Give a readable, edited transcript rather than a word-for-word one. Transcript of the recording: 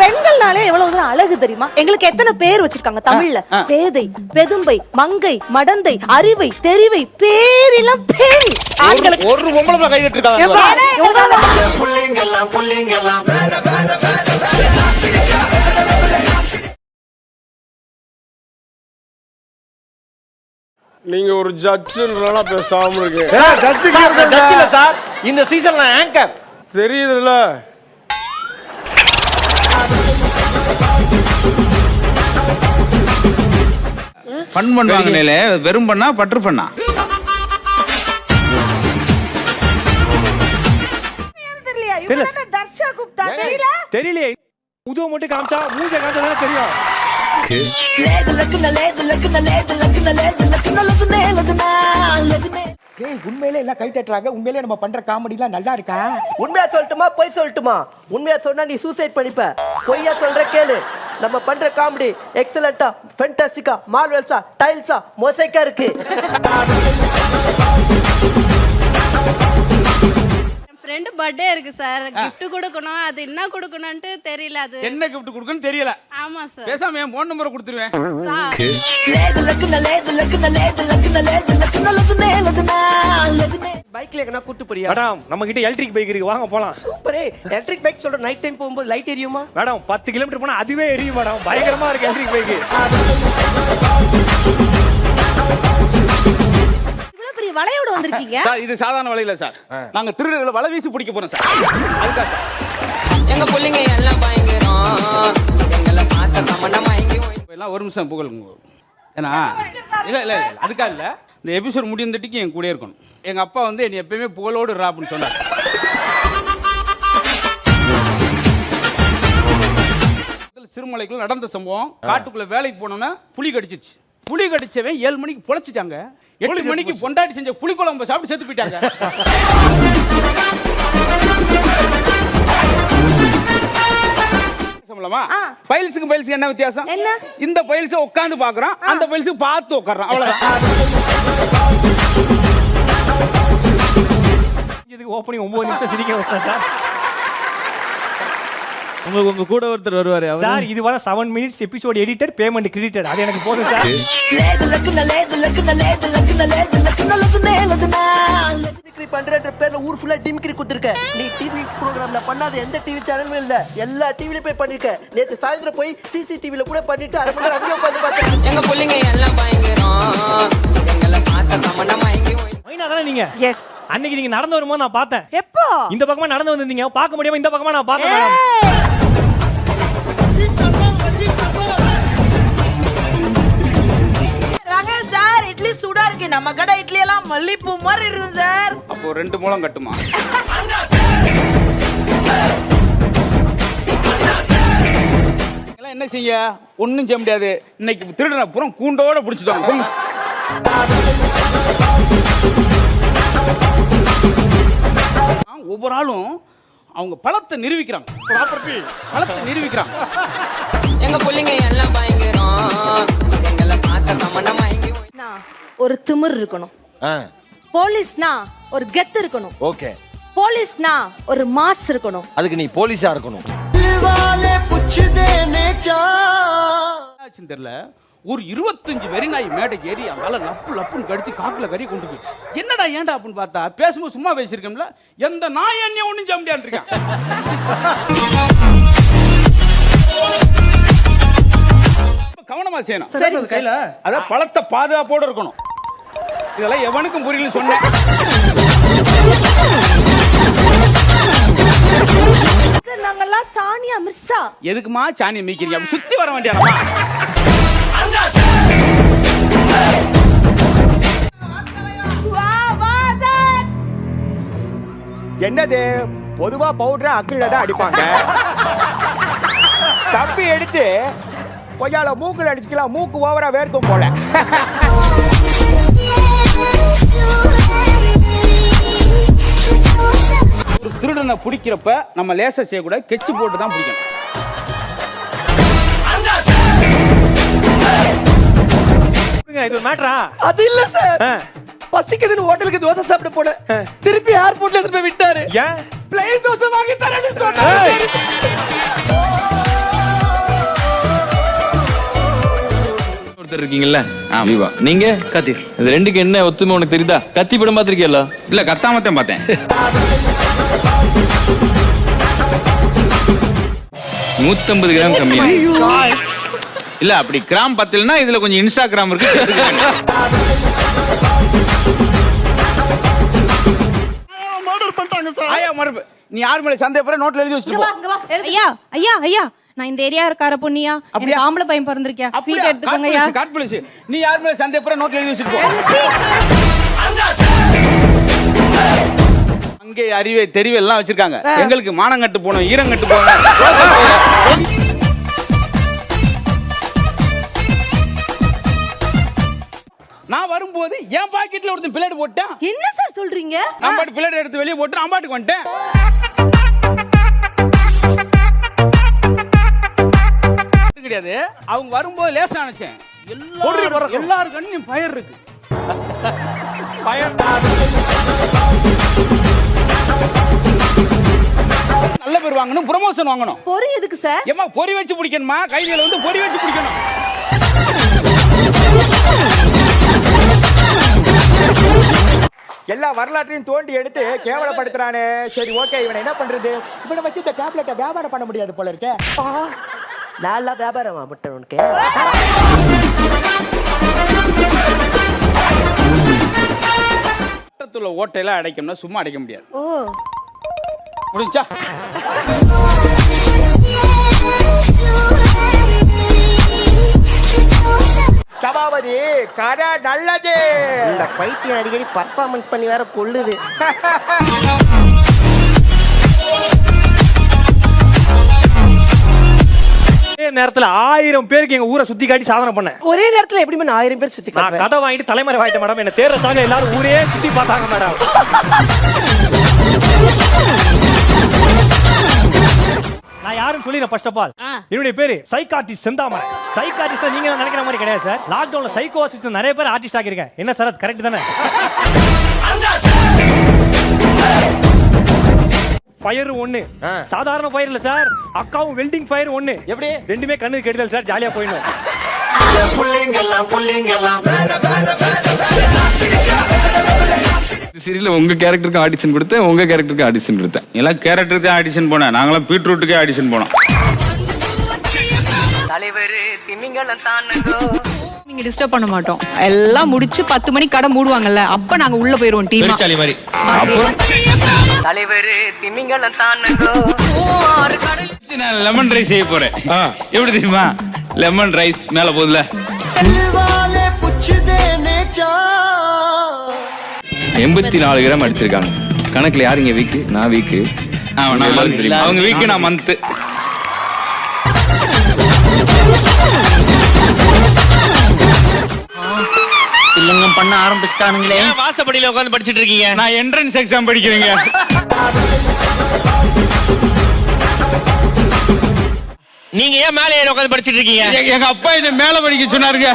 பெண்கள்னாலே எவ்வளவு தூரம் அழகு தெரியுமா? எங்களுக்கு எத்தனை பேர் வச்சிருக்காங்க தமிழ்ல? பேதை, பெதும்பை, மங்கை, மடந்தை, அறிவை, தெரிவை, பேரிலம் பேரி. ஆண்களுக்கு ஒரு பொம்பளை கை தட்டிருக்காங்க. நீங்க ஒரு ஜட்ஜுன்றனால பேசாம இருக்கீங்க. ஜட்ஜ் இல்ல சார், இந்த சீசன்ல ஆங்கர். தெரியுதுல்ல? ஃபன் பண்ணுவாங்கல, வெறும் பண்ணா பட்டர் பண்ணா. தெரியல, உதவ மட்டும் காமிச்சா மூஞ்ச காமிச்சா தெரியும். உண்மையிலே எல்லாம் கை தட்டுறாங்க. உண்மையிலே நம்ம பண்ற காமெடி எல்லாம் நல்லா இருக்கா? உண்மையா சொல்லட்டுமா பொய் சொல்லட்டுமா? உண்மையா சொன்னா நீ சூசைட் பண்ணிப்ப. பொய்யா சொல்ற கேளு. நம்ம பண்ற காமெடி எக்ஸலண்டா, ஃபேண்டாஸ்டிக்கா, மார்வெல்ஸா, டைல்ஸா, மொசைக்கா இருக்கு. ஃப்ரெண்ட் பர்த்டே இருக்கு சார், gift கொடுக்கணும். அது என்ன கொடுக்கணும்னு தெரியல. அது என்ன gift கொடுக்கணும் தெரியல. ஆமா சார். பேசாம என் ஃபோன் நம்பரை கொடுத்துருவேன். பைக்ல எங்கனா கூட்டி போறியா? மேடம், நம்ம கிட்ட எலக்ட்ரிக் பைக் இருக்கு, வாங்க போலாம். சூப்பரே. எலக்ட்ரிக் பைக் சொல்ற நைட் டைம் போகும்போது லைட் எரியுமா? மேடம் 10 கிலோமீட்டர் போனா அதுவே எரியும் மேடம். பயங்கரமா இருக்கு எலக்ட்ரிக் பைக். இவ்வளவு பெரிய வளையோட வந்திருக்கீங்க சார், இது சாதாரண வலை இல்ல சார். நாங்க திருடர்களை வலை வீசி பிடிக்க போறோம் சார். அதுக்காக எங்க புள்ளைங்க எல்லாம் பயங்கரம். எங்களை பார்த்த கமண்ட மயங்கி எல்லாம் ஒரு நிமிஷம் புகழுங்க. ஏன்னா இல்ல இல்ல அதுக்காக இல்ல, இந்த எபிசோட் முடிந்தட்டிக்கு என் கூட இருக்கணும். எங்க அப்பா வந்து என்னை எப்பயுமே புகழோடு ரா அப்படின்னு சொன்னார். சிறுமலைக்குள்ள நடந்த சம்பவம். காட்டுக்குள்ள வேலைக்கு போனோம்னா புலி கடிச்சிச்சு. புலி கடிச்சவன் 7 மணிக்கு பொழைச்சிட்டாங்க. 8 மணிக்கு பொண்டாட்டி செஞ்ச புளி குழம்பு சாப்பிட்டு செத்து போயிட்டாங்க. பைல்ஸுக்கு பைல்ஸுக்கு என்ன வித்தியாசம்? என்ன? இந்த பைல்ஸை உட்கார்ந்து பாக்குறோம், அந்த பைல்ஸுக்கு பார்த்து உட்கார்றோம், அவ்வளவுதான். இதுக்கு ஓப்பனிங் 9 நிமிஷம் சிரிக்க வச்சா சார். உங்களுக்கு உங்க கூட ஒருத்தர் வருவாரு சார். இது வர 7 minutes episode edited, payment credited. அது எனக்கு போதும் சார். டிமிக்ரி பண்றன்ற பேர்ல ஊர் ஃபுல்லா டிமிக்ரி குடுத்துருக்க. நீ டிவி ப்ரோகிராம்ல பண்ணாத எந்த டிவி சேனலும் இல்ல. எல்லா டிவில போய் பண்ணிருக்க. நேத்து சாயந்தரம் போய் சிசிடிவில கூட பண்ணிட்டு அரை மணி நேரம் அங்கேயே உட்கார்ந்து பார்த்தேன். எங்க புள்ளைங்க எல்லாம் பயங்கரம். எங்களை பார்த்த கமண்ட மயங்கி மைனா தானே நீங்க? எஸ். அன்னைக்கு நீங்க நடந்து வரும்போது நான் பார்த்தேன். எப்போ? இந்த பக்கமா நடந்து வந்திருந்தீங்க, பார்க்க முடியாம இந்த பக்கமா நான் பார்த்தேன் மேடம். சார், இட்லி சூடா இருக்கு. நம்ம கடை இட்லி எல்லாம் மல்லிப்பூ மாதிரி இருக்கும் சார். அப்போ 2 மூலம் கட்டுமா? என்ன செய்ய? ஒன்னும் செய்ய முடியாது. இன்னைக்கு திருடனை புறம் கூண்டோட பிடிச்சிட்டாங்க. ஒவ்வொரு ஆளும் அவங்க பழத்தை நிரூபிக்கிறாங்க. பழத்தை நிரூபிக்கிறாங்க. எங்க புள்ளைங்க எல்லாம் பயங்கரம். எங்களை பார்த்த கமண்ட மயங்கி ஒரு திமிர் இருக்கணும். போலீஸ்னா ஒரு கெத்து இருக்கணும். ஓகே. போலீஸ்னா ஒரு மாஸ் இருக்கணும். அதுக்கு நீ போலீஸா இருக்கணும். தெரியல, ஒரு 25 வெறிநாய் மேடை ஏறி அந்தால லப்பு லப்புன்னு கடிச்சு காக்குல கறி கொண்டு போய், என்னடா ஏன்டா அப்படின்னு பார்த்தா பேசும்போது சும்மா பேசியிருக்கோம்ல, எந்த நாய் என்ன ஒண்ணும் செய்ய முடியாது இருக்கான். கவனமா செய்யணும். அதான் பழத்தை பாதுகாப்போட இருக்கணும். இதெல்லாம் எவனுக்கும் புரியல சொன்னேன். நாங்கெல்லாம் சானியா மிஸ்ஸா. எதுக்குமா சாணியை மீக்கிறீங்க? அப்படி சுத்தி வர வேண்டியமா? என்னது? பொதுவா பவுடரை அக்கில தான் அடிப்பாங்க. தப்பி எடுத்து கொஞ்சால மூக்குல அடிச்சுக்கலாம். மூக்கு ஓவரா வேர்க்கும் போல. ஒரு திருடனை பிடிக்கிறப்ப நம்ம லேசா செய்யக்கூடாது, கெச்சு போட்டு தான் பிடிக்கணும். இது மேட்டரா? அது இல்ல சார். பசிக்குதுன்னு ஹோட்டலுக்கு தோசை சாப்பிட போனேன். திருப்பி ஏர்போர்ட்ல எடுத்து போய் விட்டாரு. ஏன்? பிளேன் தோசை வாங்கி தரேன்னு சொன்னாரு. இருக்கீங்கல்ல ஜீவா, நீங்க கதிர், இது ரெண்டுக்கு என்ன ஒத்துமை உனக்கு தெரியுதா? கத்தி படம் பார்த்திருக்கியல்ல? இல்ல கத்தாமத்தான் பார்த்தேன். 150 கிராம் கம்மியா. இல்ல அப்படி கிராம் பத்தலன்னா இதுல கொஞ்சம் இன்ஸ்டாகிராம் இருக்கு. ஆயா மறுப்பு. நீ யார் மேல சந்தேகப்படுற நோட்ல எழுதி இங்க வா, வச்சிருப்போம். இங்க வா, எழுது. ஐயா ஐயா ஐயா நான் இந்த ஏரியா இருக்கார பொண்ணியா, எனக்கு ஆம்பளை பையன் பிறந்திருக்கியா, ஸ்வீட் எடுத்துக்கோங்க ஐயா. காட் போலீஸ். நீ யார் மேல சந்தேகப்படுற நோட்ல எழுதி வச்சிருப்போம். அங்கே அறிவை தெரிவு எல்லாம் வச்சிருக்காங்க. எங்களுக்கு மானங்கட்டு போனோம், ஈரங்கட்டு போனோம். நான் வரும்போது என் பாக்கெட்ல ஒருத்தன் பிளேட் போட்டேன். என்ன சார் சொல்றீங்க? நான் பாட்டு பிளேட் எடுத்து வெளியே போட்டு நான் பாட்டுக்கு வந்துட்டேன். கிடையாது. அவங்க வரும்போது லேசா நினைச்சேன். எல்லாரும் கண்ணியும் பயர் இருக்கு. நல்ல பேர் வாங்கணும், ப்ரமோஷன் வாங்கணும். பொறி எதுக்கு சார்? ஏமா பொறி வச்சு பிடிக்கணுமா? கைதில வந்து பொறி வச்சு பிடிக்கணும். எல்லா வரலாற்றையும் தோண்டி எடுத்து கேவலப்படுத்துறானே. சரி ஓகே, இவனை என்ன பண்றது? இவனை வச்சு இந்த டேப்லெட்டை வியாபாரம் பண்ண முடியாது போல இருக்கே. நல்லா வியாபாரமா முட்டை உனக்கு? ஓட்டத்துல ஓட்டையெல்லாம் அடைக்கணும்னா சும்மா அடைக்க முடியாது. ஓ முடிஞ்சா? சபாபதி கதை நல்லது. இந்த பைத்தியம் அடிக்கடி பர்ஃபார்மன்ஸ் பண்ணி வேற கொள்ளுது. ஒரே நேரத்துல 1000 பேருக்கு எங்க ஊரை சுத்தி காட்டி சாதனை பண்ணேன். ஒரே நேரத்துல எப்படி 1000 பேர் சுத்தி நான் கதை வாங்கிட்டு தலைமறை வாங்கிட்டேன் மேடம். என்ன தேர்ற சாக எல்லாரும் ஊரே சுத்தி பார்த்தாங்க மேடம். நான் யாரும் சொல்லிடுறேன். ஃபர்ஸ்ட் ஆஃப் ஆல் என்னுடைய பேரு சைக்கார்டிஸ்ட் செந்தாமரை. சைக்கார்டிஸ்ட் நீங்க நினைக்கிற மாதிரி கிடையாது சார். லாக்டவுன்ல சைக்கோ ஆர்டிஸ்ட் நிறைய பேர் ஆர்டிஸ்ட் ஆகிருக்கேன். என்ன சார் அது கரெக்ட் தானே? ஃபயர் ஒண்ணு, சாதாரண ஃபயர் இல்ல சார். அக்காவும் வெல்டிங் ஃபயர் ஒண்ணு. எப்படி? ரெண்டுமே கண்ணுக்கு கெடுதல் சார். ஜாலியா போயிடும். சீரியல்ல உங்க கேரக்டருக்கு ஆடிஷன் கொடுத்தேன், உங்க கேரக்டருக்கு ஆடிஷன் கொடுத்தேன். எல்லாம் கேரக்டருக்கு ஆடிஷன் போனேன். நாங்களாம் பீட்ரூட்டுக்கே ஆடிஷன் போனோம். தலைவர் திமிங்கலம் தானுங்கோ. நீங்க டிஸ்டர்ப் பண்ண மாட்டோம். எல்லாம் முடிச்சு 10 மணிக்கு கடை மூடுவாங்கல்ல, அப்ப நாங்க உள்ள போயிருவோம் டீமா. தலைவர் திமிங்கலம் தானுங்கோ. நான் லெமன் ரைஸ் செய்ய போறேன். எப்படி தெரியுமா? லெமன் ரைஸ் மேல போதுல 84 கிராம் அடிச்சிருக்காங்க. கணக்குல யாருங்க வீக்கு? நான் வீக்கு. அவங்க வீக்கு, நான் மந்த். இல்லங்க பண்ண ஆரம்பிச்சிட்டானுங்களே. வாசப்படியில உட்கார்ந்து படிச்சிட்டு இருக்கீங்க. நான் என்ட்ரன்ஸ் எக்ஸாம் படிக்கிறேங்க. நீங்க ஏன் மேலே உட்கார்ந்து படிச்சிட்டு இருக்கீங்க? எங்க அப்பா என்ன மேல படிக்க சொன்னாருங்க.